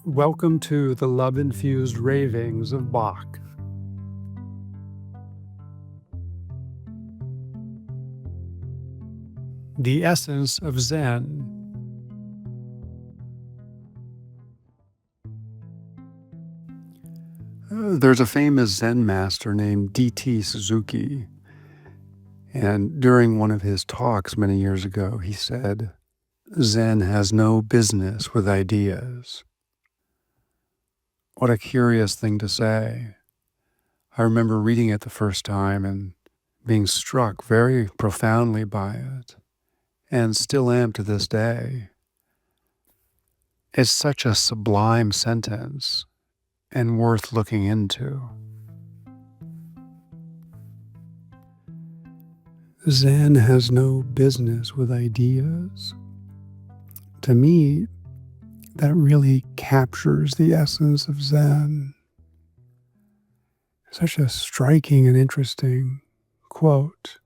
Welcome to the love-infused ravings of Bach. The Essence of Zen. There's a famous Zen master named D.T. Suzuki, and during one of his talks many years ago, he said, "Zen has no business with ideas." What a curious thing to say. I remember reading it the first time and being struck very profoundly by it, and still am to this day. It's such a sublime sentence and worth looking into. Zen has no business with ideas. To me, that really captures the essence of Zen. Such a striking and interesting quote.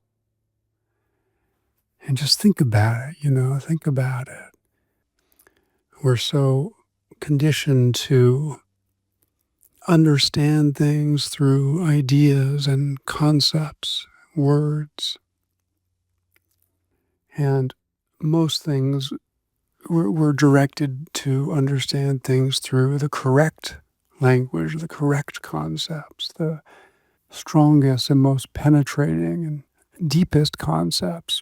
And just think about it, think about it. We're so conditioned to understand things through ideas and concepts, words. And most things, we're directed to understand things through the correct language, the correct concepts, the strongest and most penetrating and deepest concepts.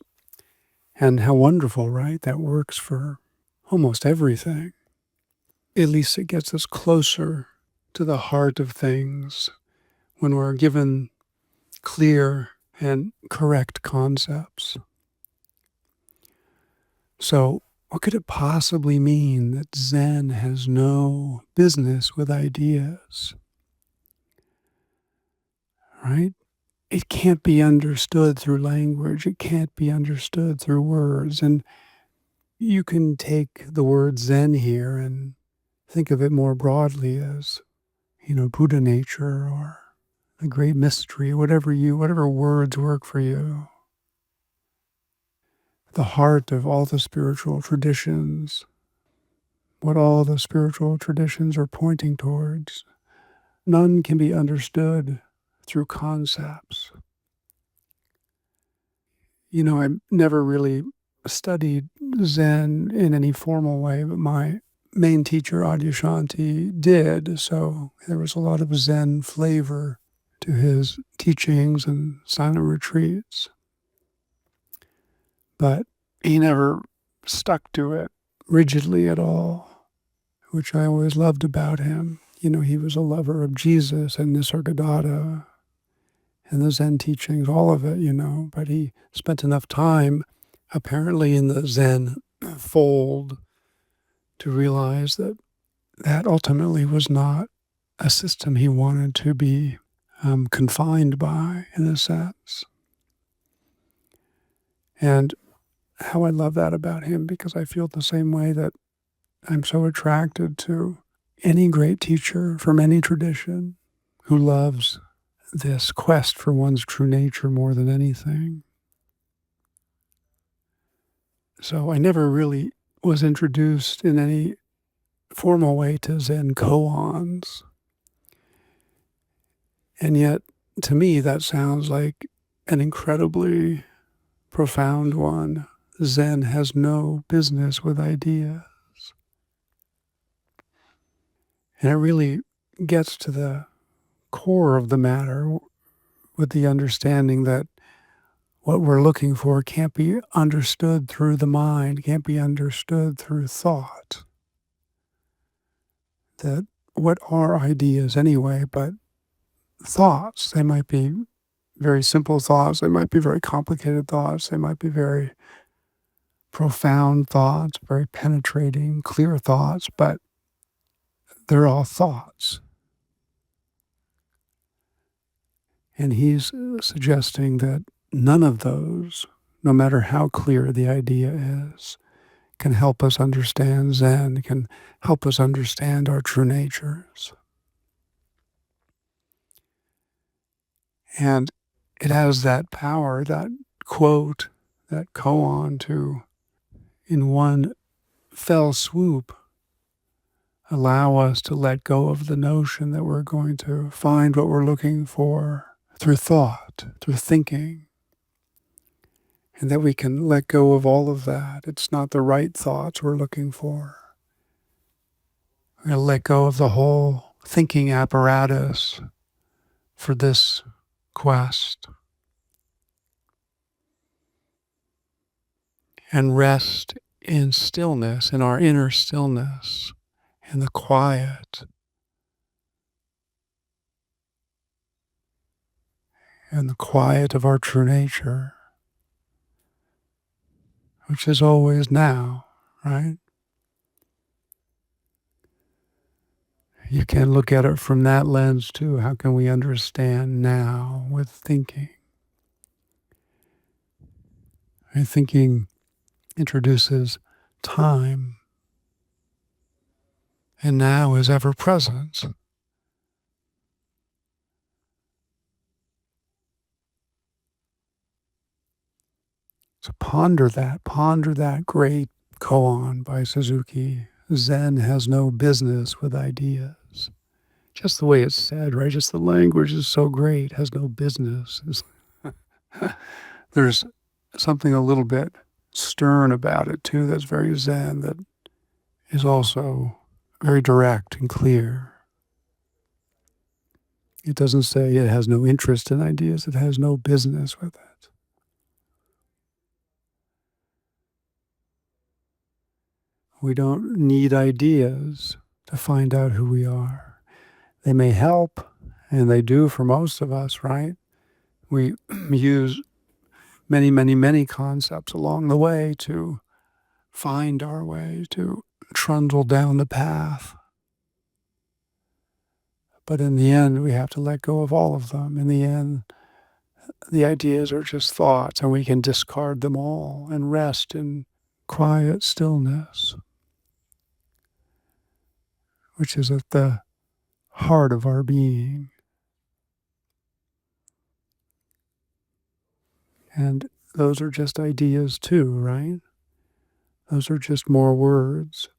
And how wonderful, right? That works for almost everything. At least it gets us closer to the heart of things when we're given clear and correct concepts. So, what could it possibly mean that Zen has no business with ideas? Right? It can't be understood through language. It can't be understood through words. And you can take the word Zen here and think of it more broadly as, Buddha nature or the great mystery, whatever words work for you. The heart of all the spiritual traditions, what all the spiritual traditions are pointing towards. None can be understood through concepts. I never really studied Zen in any formal way, but my main teacher, Adyashanti, did, so there was a lot of Zen flavor to his teachings and silent retreats. But he never stuck to it rigidly at all, which I always loved about him. He was a lover of Jesus and Nisargadatta and the Zen teachings, all of it, but he spent enough time apparently in the Zen fold to realize that ultimately was not a system he wanted to be confined by, in a sense. And how I love that about him, because I feel the same way that I'm so attracted to any great teacher from any tradition who loves this quest for one's true nature more than anything. So I never really was introduced in any formal way to Zen koans. And yet, to me, that sounds like an incredibly profound one. Zen has no business with ideas. And it really gets to the core of the matter with the understanding that what we're looking for can't be understood through the mind, can't be understood through thought. That what are ideas anyway, but thoughts? They might be very simple thoughts, they might be very complicated thoughts, they might be very profound thoughts, very penetrating, clear thoughts, but they're all thoughts. And he's suggesting that none of those, no matter how clear the idea is, can help us understand Zen, can help us understand our true natures. And it has that power, that quote, that koan, to, in one fell swoop, allow us to let go of the notion that we're going to find what we're looking for through thought, through thinking, and that we can let go of all of that. It's not the right thoughts we're looking for. We're going to let go of the whole thinking apparatus for this quest and rest in stillness, in our inner stillness, in the quiet, and the quiet of our true nature, which is always now, right? You can look at it from that lens too. How can we understand now with thinking? And thinking introduces time, and now is ever present. So ponder that great koan by Suzuki. Zen has no business with ideas. Just the way it's said, right? Just the language is so great, has no business. There's something a little bit stern about it too that's very Zen, that is also very direct and clear. It doesn't say it has no interest in ideas, it has no business with it. We don't need ideas to find out who we are. They may help, and they do for most of us, right? We use many, many, many concepts along the way to find our way, to trundle down the path. But in the end, we have to let go of all of them. In the end, the ideas are just thoughts, and we can discard them all and rest in quiet stillness, which is at the heart of our being. And those are just ideas too, right? Those are just more words.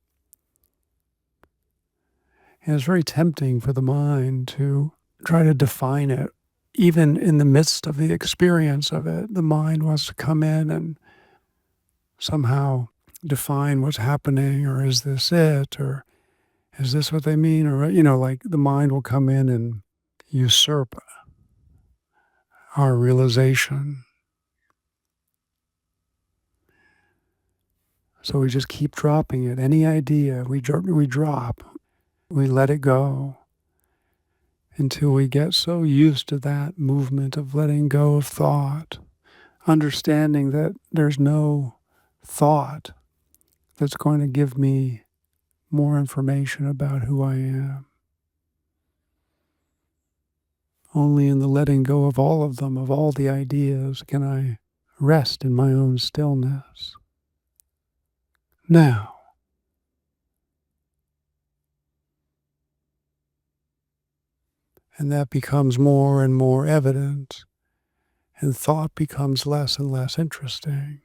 And it's very tempting for the mind to try to define it. Even in the midst of the experience of it, the mind wants to come in and somehow define what's happening, or is this it, or is this what they mean, or, like the mind will come in and usurp our realization. So we just keep dropping it. Any idea, we drop, we let it go until we get so used to that movement of letting go of thought, understanding that there's no thought that's going to give me more information about who I am. Only in the letting go of all of them, of all the ideas, can I rest in my own stillness. Now, and that becomes more and more evident, and thought becomes less and less interesting.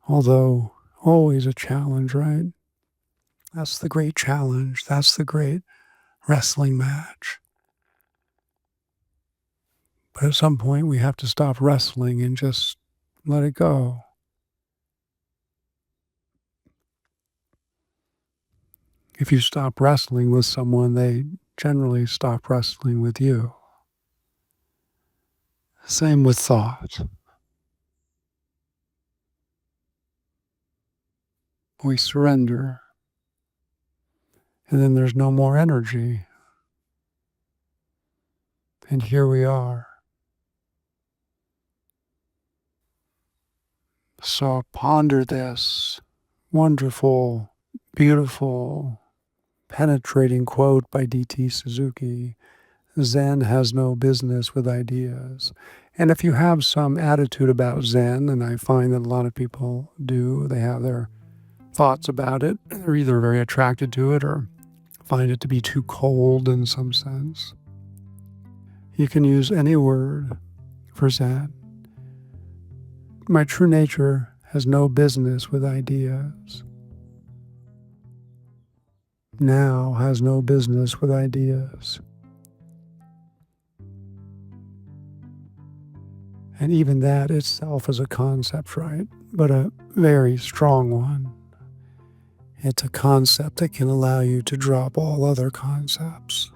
Although always a challenge, right? That's the great challenge. That's the great wrestling match. But at some point we have to stop wrestling and just let it go. If you stop wrestling with someone, they generally stop wrestling with you. Same with thought. We surrender, and then there's no more energy. And here we are. So ponder this wonderful, beautiful, penetrating quote by D.T. Suzuki. Zen has no business with ideas. And if you have some attitude about Zen, and I find that a lot of people do, they have their thoughts about it. They're either very attracted to it or find it to be too cold in some sense. You can use any word for Zen. My true nature has no business with ideas. now has no business with ideas. And even that itself is a concept, right? But a very strong one. It's a concept that can allow you to drop all other concepts.